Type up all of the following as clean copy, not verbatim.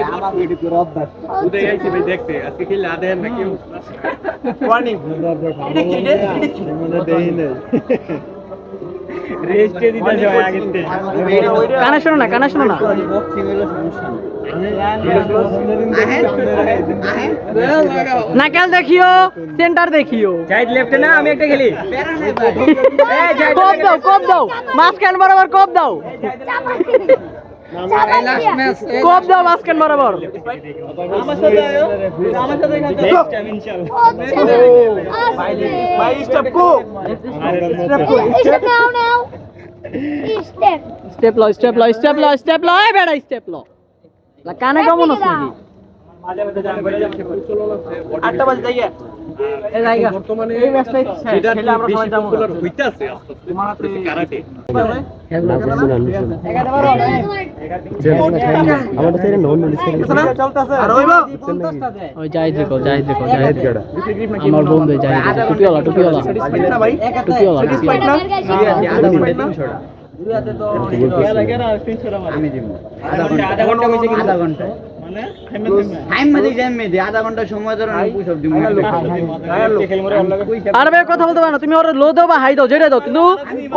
আমার ভিডিও করে অভ্যাস উদয় আইছে ভাই দেখতে আজকে কি লাদেন নাকি ওয়ার্নিং এটা কি এটা দেই নাই রেস্টে দিতে যায় আগে থেকে কানে শোনো না বক্সিং হলো সমস্যা নাকাল দেখিও সেন্টার দেখিও সাইড লেফটে না আমি একটা খেলি কোপ দাও মাঝখান বরাবর কোপ দাও কোপ দাও মাঝখান বরাবর আমার সাথে ভাই স্টপ কো স্টেপ লো এই বেড়া স্টেপ লো কানে কেমন আছে নাকি আটটা বাজে যাইয়া এই জায়গা বর্তমানে এই ম্যাচটাই খেলে আমরা সবাই যাবো হইতে আছে আস্তে কারাটে আমাদের সাইডে নন চলতেছে আর হইবো ওই জাহিদ রেখো আমার বন্ধু জাহিদ টুপিওয়ালা টুপিওয়ালা আমি দিব আধা ঘন্টা মানে টাইম মধ্যে জ্যাম মে আধা ঘন্টা সময় ধরে আমি পুশ আপ দিব আরে ভাই কথা বলতে পারো না তুমি ওর লো দাও বা হাই দাও যেটা দাও কিন্তু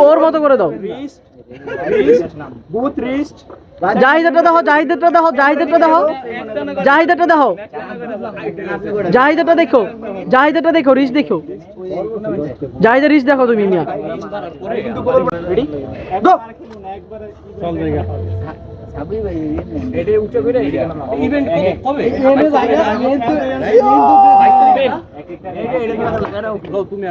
ওর মতো করে দাও বুথ রিস্ট জাহিদটা দেখো জাহিদটা দেখো রিচ দেখো জাহিদের রিচ দেখো তুমি মিয়া রেডি গো চল জায়গা সাবি ভাই এটা উঠে কইরা ইভেন্ট কবে এনে জায়গা ইভেন্ট তো এটা তুমি